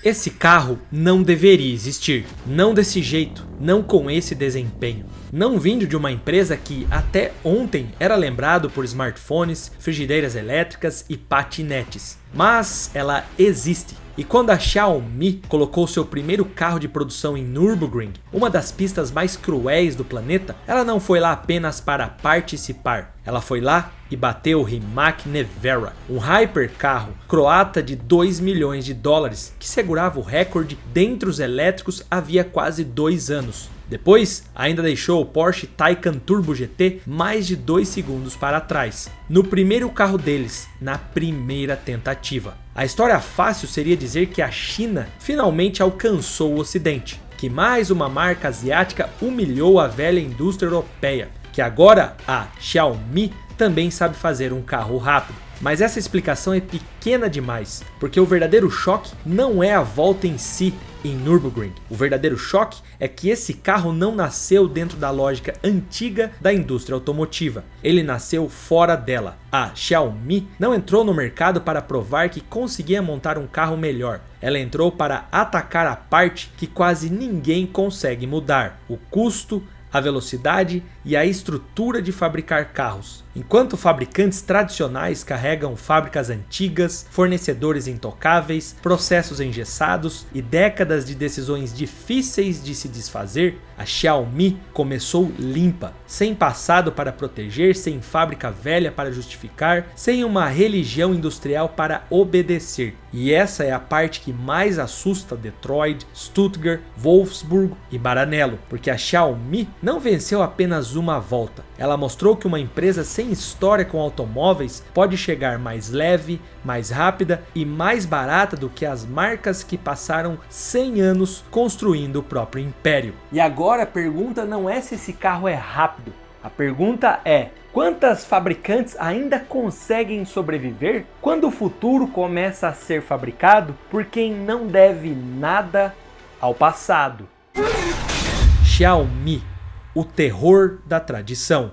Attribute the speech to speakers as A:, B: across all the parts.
A: Esse carro não deveria existir, não desse jeito, não com esse desempenho. Não vindo de uma empresa que até ontem era lembrado por smartphones, frigideiras elétricas e patinetes. Mas ela existe. E quando a Xiaomi colocou seu primeiro carro de produção em Nürburgring, uma das pistas mais cruéis do planeta, ela não foi lá apenas para participar. Ela foi lá e bateu o Rimac Nevera, um hypercarro croata de 2 milhões de dólares, que segurava o recorde dentre os elétricos havia quase 2 anos. Depois, ainda deixou o Porsche Taycan Turbo GT mais de 2 segundos para trás, no primeiro carro deles, na primeira tentativa. A história fácil seria dizer que a China finalmente alcançou o Ocidente, que mais uma marca asiática humilhou a velha indústria europeia, que agora a Xiaomi também sabe fazer um carro rápido. Mas essa explicação é pequena demais, porque o verdadeiro choque não é a volta em si em Nürburgring. O verdadeiro choque é que esse carro não nasceu dentro da lógica antiga da indústria automotiva. Ele nasceu fora dela. A Xiaomi não entrou no mercado para provar que conseguia montar um carro melhor. Ela entrou para atacar a parte que quase ninguém consegue mudar: o custo, a velocidade e a estrutura de fabricar carros. Enquanto fabricantes tradicionais carregam fábricas antigas, fornecedores intocáveis, processos engessados e décadas de decisões difíceis de se desfazer, a Xiaomi começou limpa, sem passado para proteger, sem fábrica velha para justificar, sem uma religião industrial para obedecer. E essa é a parte que mais assusta Detroit, Stuttgart, Wolfsburg e Maranello, porque a Xiaomi não venceu apenas uma volta. Ela mostrou que uma empresa sem história com automóveis pode chegar mais leve, mais rápida e mais barata do que as marcas que passaram 100 anos construindo o próprio império. E agora a pergunta não é se esse carro é rápido. A pergunta é: quantas fabricantes ainda conseguem sobreviver quando o futuro começa a ser fabricado por quem não deve nada ao passado? Xiaomi, o terror da tradição.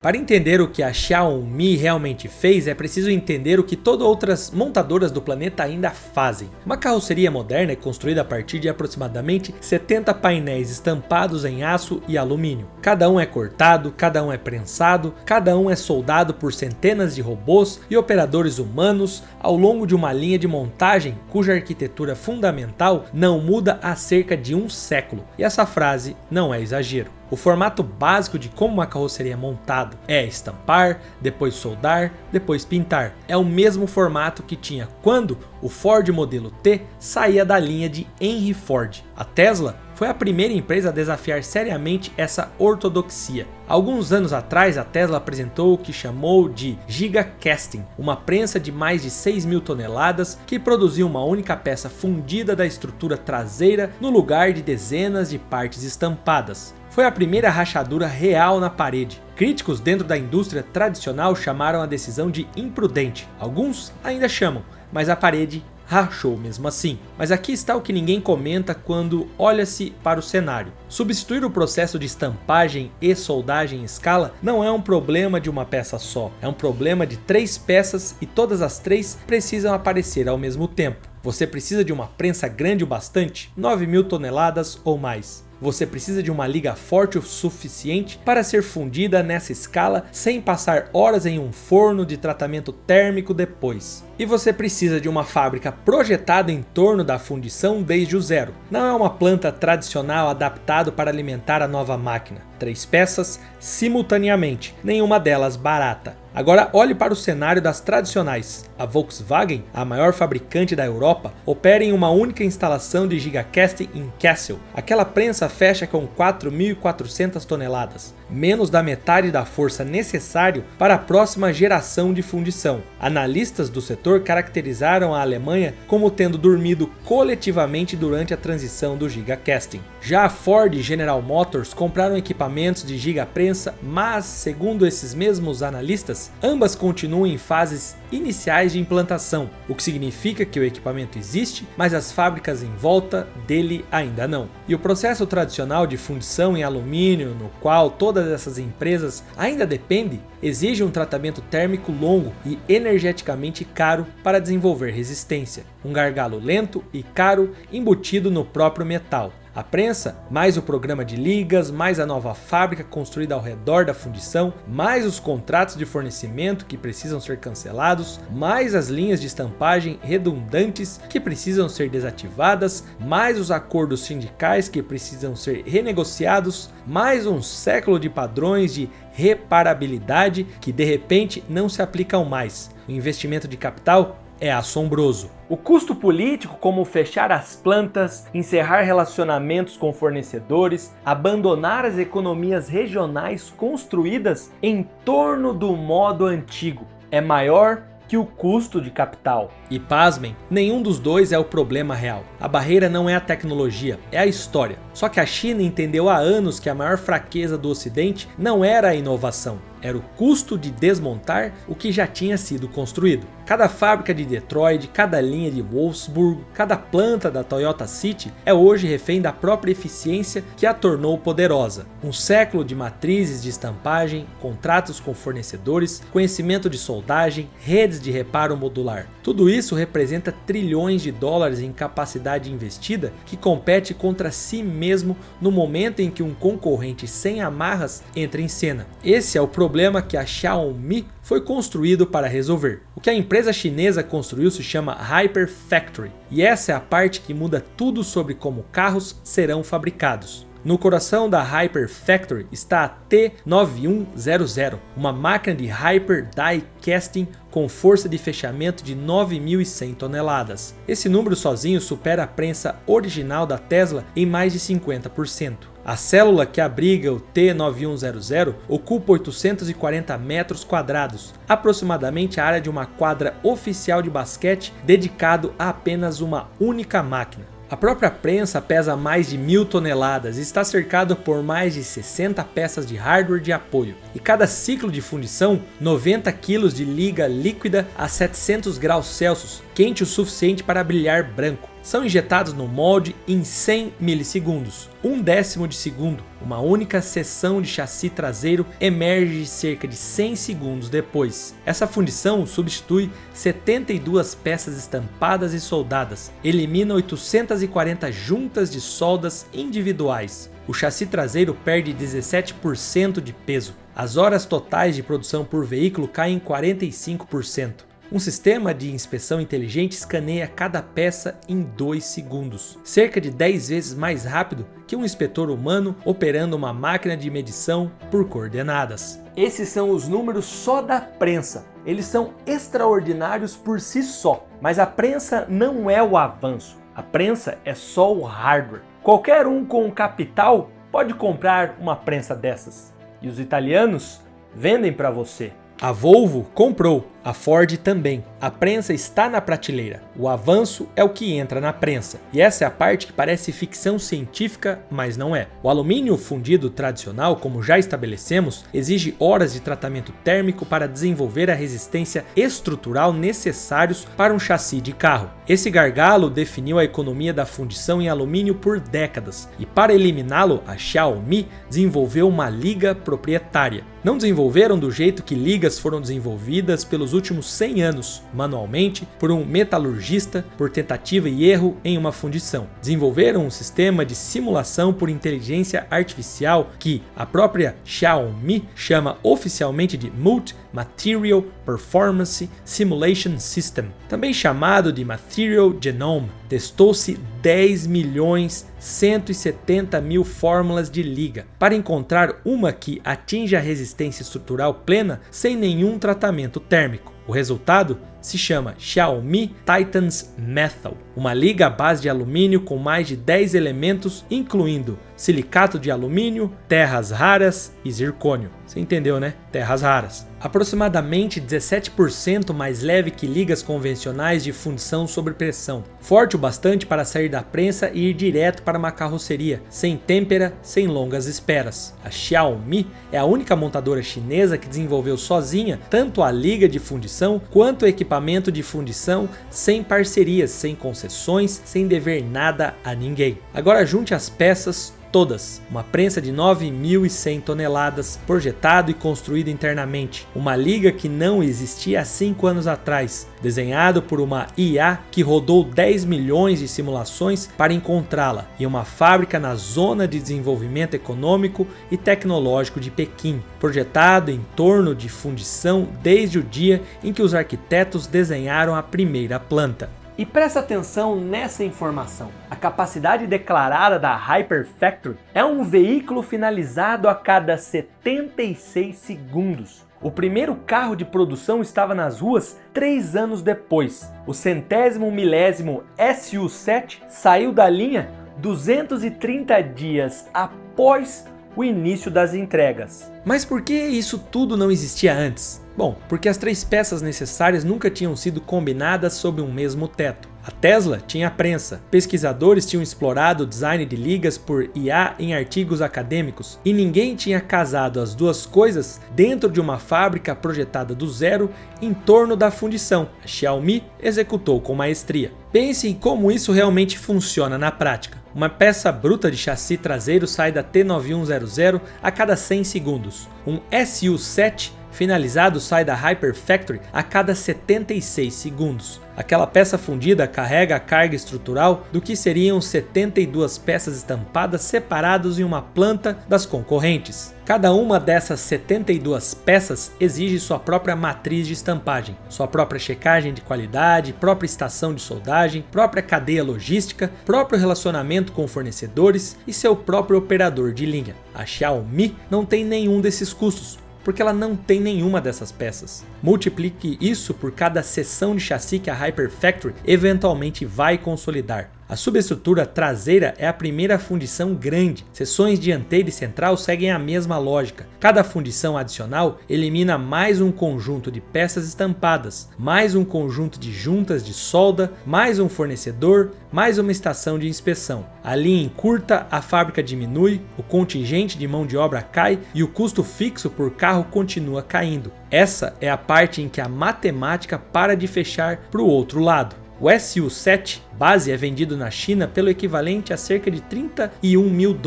A: Para entender o que a Xiaomi realmente fez, é preciso entender o que todas outras montadoras do planeta ainda fazem. Uma carroceria moderna é construída a partir de aproximadamente 70 painéis estampados em aço e alumínio. Cada um é cortado, cada um é prensado, cada um é soldado por centenas de robôs e operadores humanos ao longo de uma linha de montagem cuja arquitetura fundamental não muda há cerca de um século. E essa frase não é exagero. O formato básico de como uma carroceria é montada é estampar, depois soldar, depois pintar. É o mesmo formato que tinha quando o Ford modelo T saía da linha de Henry Ford. A Tesla foi a primeira empresa a desafiar seriamente essa ortodoxia. Alguns anos atrás, a Tesla apresentou o que chamou de Gigacasting, uma prensa de mais de 6.000 toneladas que produziu uma única peça fundida da estrutura traseira no lugar de dezenas de partes estampadas. Foi a primeira rachadura real na parede. Críticos dentro da indústria tradicional chamaram a decisão de imprudente. Alguns ainda chamam, mas a parede rachou mesmo assim. Mas aqui está o que ninguém comenta quando olha-se para o cenário. Substituir o processo de estampagem e soldagem em escala não é um problema de uma peça só. É um problema de 3 peças e todas as 3 precisam aparecer ao mesmo tempo. Você precisa de uma prensa grande o bastante, 9.000 toneladas ou mais. Você precisa de uma liga forte o suficiente para ser fundida nessa escala sem passar horas em um forno de tratamento térmico depois. E você precisa de uma fábrica projetada em torno da fundição desde o zero. Não é uma planta tradicional adaptada para alimentar a nova máquina. 3 peças simultaneamente, nenhuma delas barata. Agora olhe para o cenário das tradicionais. A Volkswagen, a maior fabricante da Europa, opera em uma única instalação de Gigacasting em Kassel. Aquela prensa fecha com 4.400 toneladas, menos da metade da força necessária para a próxima geração de fundição. Analistas do setor caracterizaram a Alemanha como tendo dormido coletivamente durante a transição do Gigacasting. Já a Ford e General Motors compraram equipamentos de gigaprensa, mas, segundo esses mesmos analistas, ambas continuam em fases iniciais locais de implantação, o que significa que o equipamento existe, mas as fábricas em volta dele ainda não. E o processo tradicional de fundição em alumínio, no qual todas essas empresas ainda dependem, exige um tratamento térmico longo e energeticamente caro para desenvolver resistência. Um gargalo lento e caro embutido no próprio metal. A prensa, mais o programa de ligas, mais a nova fábrica construída ao redor da fundição, mais os contratos de fornecimento que precisam ser cancelados, mais as linhas de estampagem redundantes que precisam ser desativadas, mais os acordos sindicais que precisam ser renegociados, mais um século de padrões de reparabilidade que de repente não se aplicam mais. O investimento de capital é assombroso. O custo político, como fechar as plantas, encerrar relacionamentos com fornecedores, abandonar as economias regionais construídas em torno do modo antigo, é maior que o custo de capital. E pasmem, nenhum dos dois é o problema real. A barreira não é a tecnologia, é a história. Só que a China entendeu há anos que a maior fraqueza do Ocidente não era a inovação, era o custo de desmontar o que já tinha sido construído. Cada fábrica de Detroit, cada linha de Wolfsburg, cada planta da Toyota City é hoje refém da própria eficiência que a tornou poderosa. Um século de matrizes de estampagem, contratos com fornecedores, conhecimento de soldagem, redes de reparo modular. Tudo isso representa trilhões de dólares em capacidade investida que compete contra si mesmo no momento em que um concorrente sem amarras entra em cena. Esse é o problema que a Xiaomi foi construído para resolver. O que a empresa chinesa construiu se chama Hyper Factory, e essa é a parte que muda tudo sobre como carros serão fabricados. No coração da Hyper Factory está a T9100, uma máquina de Hyper Die Casting com força de fechamento de 9.100 toneladas. Esse número sozinho supera a prensa original da Tesla em mais de 50%. A célula que abriga o T9100 ocupa 840 metros quadrados, aproximadamente a área de uma quadra oficial de basquete dedicado a apenas uma única máquina. A própria prensa pesa mais de 1.000 toneladas e está cercado por mais de 60 peças de hardware de apoio. E cada ciclo de fundição, 90 kg de liga líquida a 700 graus Celsius, quente o suficiente para brilhar branco. São injetados no molde em 100 milissegundos, 1/10 de segundo. Uma única seção de chassi traseiro emerge cerca de 100 segundos depois. Essa fundição substitui 72 peças estampadas e soldadas, elimina 840 juntas de soldas individuais. O chassi traseiro perde 17% de peso. As horas totais de produção por veículo caem em 45%. Um sistema de inspeção inteligente escaneia cada peça em 2 segundos, cerca de 10 vezes mais rápido que um inspetor humano operando uma máquina de medição por coordenadas. Esses são os números só da prensa. Eles são extraordinários por si só, mas a prensa não é o avanço. A prensa é só o hardware. Qualquer um com capital pode comprar uma prensa dessas. E os italianos vendem para você. A Volvo comprou, a Ford também. A prensa está na prateleira. O avanço é o que entra na prensa. E essa é a parte que parece ficção científica, mas não é. O alumínio fundido tradicional, como já estabelecemos, exige horas de tratamento térmico para desenvolver a resistência estrutural necessários para um chassi de carro. Esse gargalo definiu a economia da fundição em alumínio por décadas. E para eliminá-lo, a Xiaomi desenvolveu uma liga proprietária. Não desenvolveram do jeito que ligas foram desenvolvidas pelos últimos 100 anos, manualmente, por um metalurgista, por tentativa e erro em uma fundição. Desenvolveram um sistema de simulação por inteligência artificial que a própria Xiaomi chama oficialmente de Multi-Material Performance Simulation System, também chamado de Material Genome. Testou-se 10.170.000 fórmulas de liga para encontrar uma que atinja a resistência estrutural plena sem nenhum tratamento térmico. O resultado se chama Xiaomi Titans Metal, uma liga à base de alumínio com mais de 10 elementos, incluindo silicato de alumínio, terras raras e zircônio. Você entendeu, né? terras raras. Aproximadamente 17% mais leve que ligas convencionais de fundição sob pressão. Forte o bastante para sair da prensa e ir direto para uma carroceria, sem têmpera, sem longas esperas. A Xiaomi é a única montadora chinesa que desenvolveu sozinha tanto a liga de fundição quanto o equipamento de fundição, sem parcerias, sem concessões, sem dever nada a ninguém. Agora junte as peças todas. Uma prensa de 9.100 toneladas, projetado e construído internamente. Uma liga que não existia há 5 anos atrás. Desenhado por uma IA que rodou 10 milhões de simulações para encontrá-la. E uma fábrica na Zona de Desenvolvimento Econômico e Tecnológico de Pequim. Projetado em torno de fundição desde o dia em que os arquitetos desenharam a primeira planta. E presta atenção nessa informação. A capacidade declarada da Hyperfactory é um veículo finalizado a cada 76 segundos. O primeiro carro de produção estava nas ruas 3 anos depois. O 100º milésimo SU7 saiu da linha 230 dias após o início das entregas. Mas por que isso tudo não existia antes? Bom, porque as 3 peças necessárias nunca tinham sido combinadas sob um mesmo teto. A Tesla tinha prensa, pesquisadores tinham explorado o design de ligas por IA em artigos acadêmicos e ninguém tinha casado as duas coisas dentro de uma fábrica projetada do zero em torno da fundição. A Xiaomi executou com maestria. Pense em como isso realmente funciona na prática. Uma peça bruta de chassi traseiro sai da T9100 a cada 100 segundos. Um SU7 finalizado sai da Hyperfactory a cada 76 segundos. Aquela peça fundida carrega a carga estrutural do que seriam 72 peças estampadas separadas em uma planta das concorrentes. Cada uma dessas 72 peças exige sua própria matriz de estampagem, sua própria checagem de qualidade, própria estação de soldagem, própria cadeia logística, próprio relacionamento com fornecedores e seu próprio operador de linha. A Xiaomi não tem nenhum desses custos, porque ela não tem nenhuma dessas peças. Multiplique isso por cada seção de chassi que a Hyperfactory eventualmente vai consolidar. A subestrutura traseira é a primeira fundição grande. Seções dianteira e central seguem a mesma lógica. Cada fundição adicional elimina mais um conjunto de peças estampadas, mais um conjunto de juntas de solda, mais um fornecedor, mais uma estação de inspeção. A linha encurta, a fábrica diminui, o contingente de mão de obra cai e o custo fixo por carro continua caindo. Essa é a parte em que a matemática para de fechar para o outro lado. O SU7 base é vendido na China pelo equivalente a cerca de $31 mil,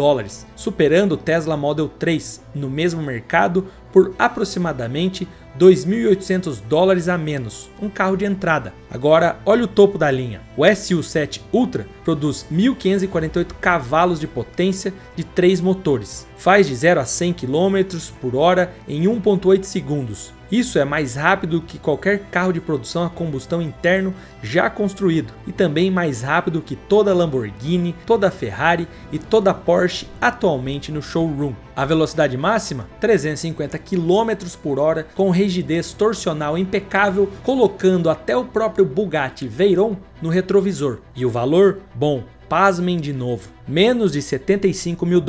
A: superando o Tesla Model 3 no mesmo mercado por aproximadamente $2.800 a menos, um carro de entrada. Agora, olha o topo da linha. O SU7 Ultra produz 1.548 cavalos de potência de 3 motores. Faz de 0 a 100 km por hora em 1,8 segundos. Isso é mais rápido que qualquer carro de produção a combustão interno já construído e também mais rápido que toda Lamborghini, toda Ferrari e toda Porsche atualmente no showroom. A velocidade máxima? 350 km por hora com rigidez torsional impecável, colocando até o próprio Bugatti Veyron no retrovisor. E o valor? Bom, pasmem de novo, menos de $75 mil.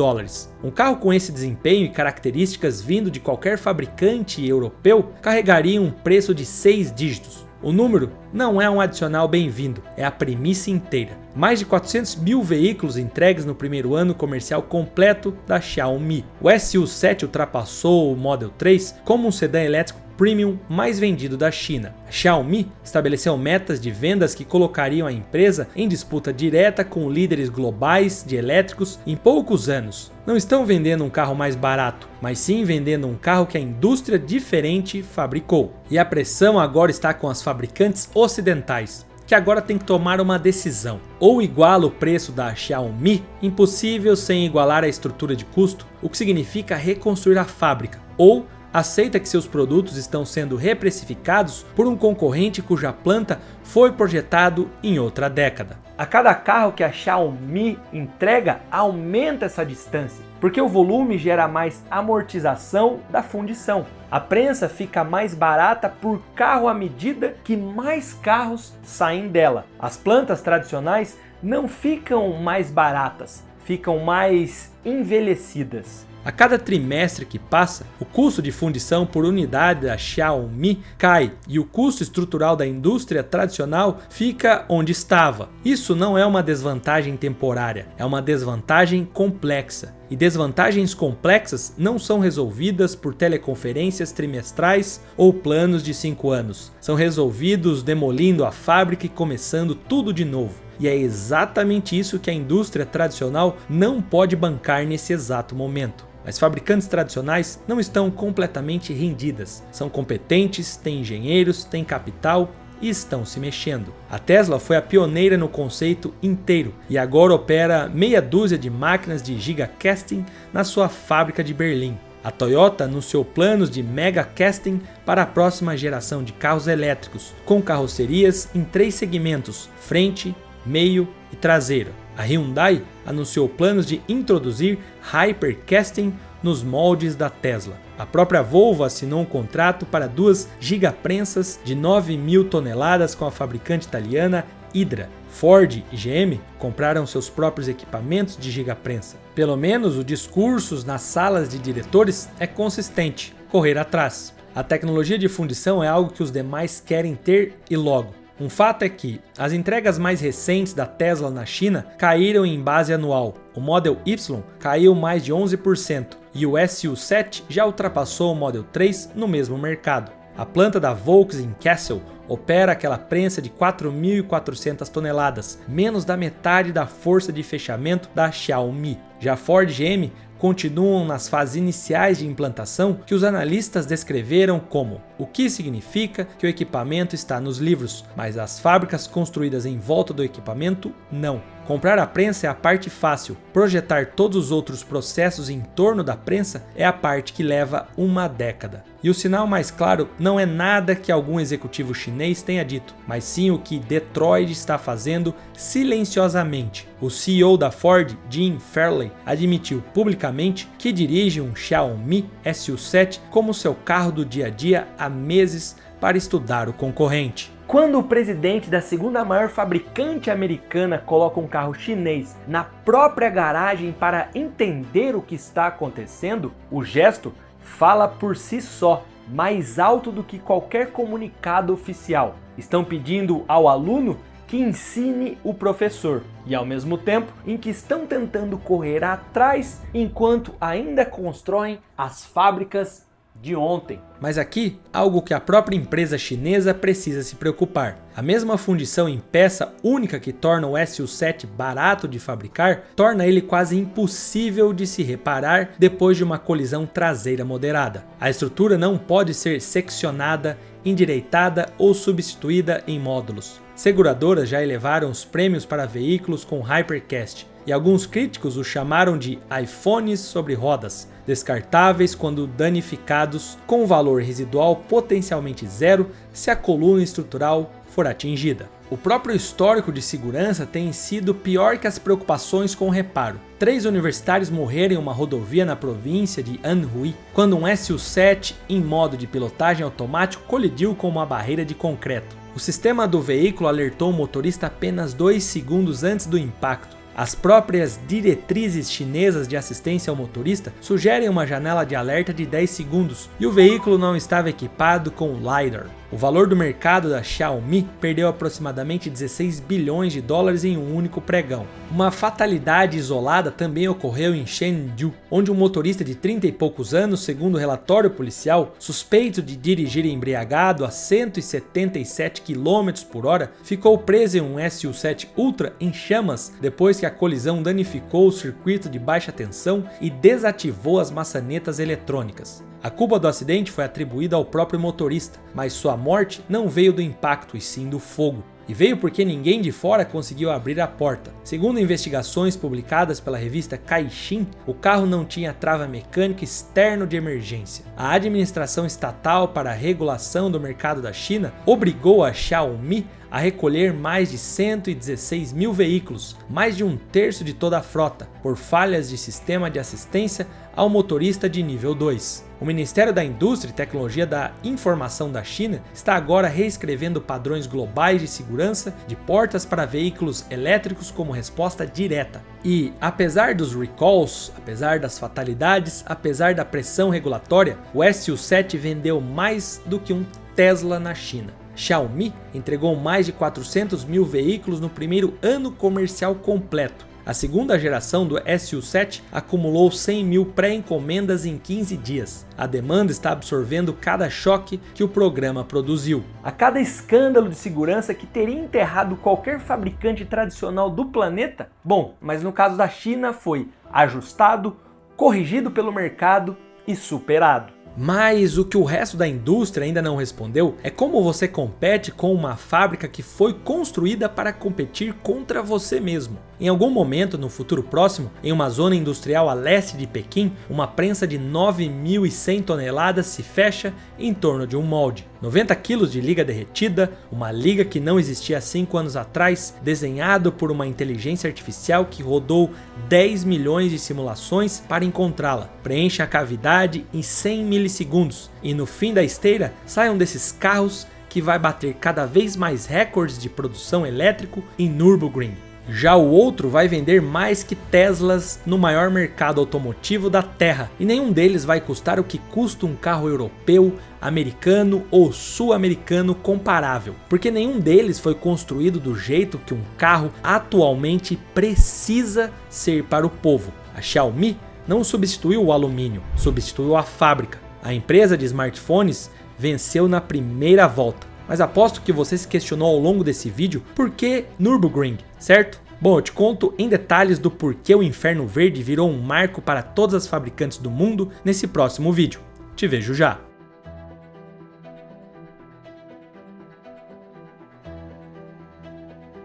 A: Um carro com esse desempenho e características vindo de qualquer fabricante europeu carregaria um preço de 6 dígitos. O número não é um adicional bem-vindo, é a premissa inteira. Mais de 400 mil veículos entregues no primeiro ano comercial completo da Xiaomi. O SU7 ultrapassou o Model 3 como um sedã elétrico premium mais vendido da China. A Xiaomi estabeleceu metas de vendas que colocariam a empresa em disputa direta com líderes globais de elétricos em poucos anos. Não estão vendendo um carro mais barato, mas sim vendendo um carro que a indústria diferente fabricou. E a pressão agora está com as fabricantes ocidentais, que agora tem que tomar uma decisão. Ou iguala o preço da Xiaomi, impossível sem igualar a estrutura de custo, o que significa reconstruir a fábrica, ou aceita que seus produtos estão sendo reprecificados por um concorrente cuja planta foi projetado em outra década. A cada carro que a Xiaomi entrega, aumenta essa distância, porque o volume gera mais amortização da fundição. A prensa fica mais barata por carro à medida que mais carros saem dela. As plantas tradicionais não ficam mais baratas, ficam mais envelhecidas. A cada trimestre que passa, o custo de fundição por unidade da Xiaomi cai e o custo estrutural da indústria tradicional fica onde estava. Isso não é uma desvantagem temporária, é uma desvantagem complexa. E desvantagens complexas não são resolvidas por teleconferências trimestrais ou planos de 5 anos. São resolvidos demolindo a fábrica e começando tudo de novo. E é exatamente isso que a indústria tradicional não pode bancar nesse exato momento. As fabricantes tradicionais não estão completamente rendidas. São competentes, têm engenheiros, têm capital e estão se mexendo. A Tesla foi a pioneira no conceito inteiro e agora opera meia dúzia de máquinas de gigacasting na sua fábrica de Berlim. A Toyota anunciou planos de megacasting para a próxima geração de carros elétricos, com carrocerias em 3 segmentos: frente, meio e traseiro. A Hyundai anunciou planos de introduzir hypercasting nos moldes da Tesla. A própria Volvo assinou um contrato para 2 gigaprensas de 9.000 toneladas com a fabricante italiana Hydra. Ford e GM compraram seus próprios equipamentos de gigaprensa. Pelo menos o discurso nas salas de diretores é consistente: correr atrás. A tecnologia de fundição é algo que os demais querem ter e logo. Um fato é que as entregas mais recentes da Tesla na China caíram em base anual. O Model Y caiu mais de 11% e o SU7 já ultrapassou o Model 3 no mesmo mercado. A planta da Volkswagen em Kassel opera aquela prensa de 4.400 toneladas, menos da metade da força de fechamento da Xiaomi. Já Ford e GM continuam nas fases iniciais de implantação que os analistas descreveram como: o que significa que o equipamento está nos livros, mas as fábricas construídas em volta do equipamento não. Comprar a prensa é a parte fácil, projetar todos os outros processos em torno da prensa é a parte que leva uma década. E o sinal mais claro não é nada que algum executivo chinês tenha dito, mas sim o que Detroit está fazendo silenciosamente. O CEO da Ford, Jim Farley, admitiu publicamente que dirige um Xiaomi SU7 como seu carro do dia a dia há meses para estudar o concorrente. Quando o presidente da segunda maior fabricante americana coloca um carro chinês na própria garagem para entender o que está acontecendo, o gesto fala por si só, mais alto do que qualquer comunicado oficial. Estão pedindo ao aluno que ensine o professor e, ao mesmo tempo, em que estão tentando correr atrás enquanto ainda constroem as fábricas de ontem. Mas aqui, algo que a própria empresa chinesa precisa se preocupar. A mesma fundição em peça única que torna o SU7 barato de fabricar, torna ele quase impossível de se reparar depois de uma colisão traseira moderada. A estrutura não pode ser seccionada, endireitada ou substituída em módulos. Seguradoras já elevaram os prêmios para veículos com Hypercast, e alguns críticos o chamaram de iPhones sobre rodas, descartáveis quando danificados, com valor residual potencialmente zero se a coluna estrutural for atingida. O próprio histórico de segurança tem sido pior que as preocupações com o reparo. 3 universitários morreram em uma rodovia na província de Anhui, quando um SU7 em modo de pilotagem automático colidiu com uma barreira de concreto. O sistema do veículo alertou o motorista apenas 2 segundos antes do impacto. As próprias diretrizes chinesas de assistência ao motorista sugerem uma janela de alerta de 10 segundos e o veículo não estava equipado com LiDAR. O valor do mercado da Xiaomi perdeu aproximadamente 16 bilhões de dólares em um único pregão. Uma fatalidade isolada também ocorreu em Chengdu, onde um motorista de 30 e poucos anos, segundo o relatório policial, suspeito de dirigir embriagado a 177 km por hora, ficou preso em um SU7 Ultra em chamas depois que a colisão danificou o circuito de baixa tensão e desativou as maçanetas eletrônicas. A culpa do acidente foi atribuída ao próprio motorista, mas sua morte não veio do impacto e sim do fogo. E veio porque ninguém de fora conseguiu abrir a porta. Segundo investigações publicadas pela revista Caixin, o carro não tinha trava mecânica externo de emergência. A administração estatal para a regulação do mercado da China obrigou a Xiaomi a recolher mais de 116 mil veículos, mais de 1/3 de toda a frota, por falhas de sistema de assistência ao motorista de nível 2. O Ministério da Indústria e Tecnologia da Informação da China está agora reescrevendo padrões globais de segurança de portas para veículos elétricos como resposta direta. E, apesar dos recalls, apesar das fatalidades, apesar da pressão regulatória, o SU7 vendeu mais do que um Tesla na China. Xiaomi entregou mais de 400 mil veículos no primeiro ano comercial completo. A segunda geração do SU7 acumulou 100 mil pré-encomendas em 15 dias. A demanda está absorvendo cada choque que o programa produziu. A cada escândalo de segurança que teria enterrado qualquer fabricante tradicional do planeta, bom, mas no caso da China foi ajustado, corrigido pelo mercado e superado. Mas o que o resto da indústria ainda não respondeu é como você compete com uma fábrica que foi construída para competir contra você mesmo. Em algum momento no futuro próximo, em uma zona industrial a leste de Pequim, uma prensa de 9.100 toneladas se fecha em torno de um molde. 90 quilos de liga derretida, uma liga que não existia há 5 anos atrás, desenhado por uma inteligência artificial que rodou 10 milhões de simulações para encontrá-la. Preenche a cavidade em 100 milissegundos e no fim da esteira sai um desses carros que vai bater cada vez mais recordes de produção elétrico em Nürburgring. Já o outro vai vender mais que Teslas no maior mercado automotivo da Terra, e nenhum deles vai custar o que custa um carro europeu, americano ou sul-americano comparável, porque nenhum deles foi construído do jeito que um carro atualmente precisa ser para o povo. A Xiaomi não substituiu o alumínio, substituiu a fábrica. A empresa de smartphones venceu na primeira volta. Mas aposto que você se questionou ao longo desse vídeo por que Nürburgring, certo? Bom, eu te conto em detalhes do porquê o Inferno Verde virou um marco para todas as fabricantes do mundo nesse próximo vídeo. Te vejo já!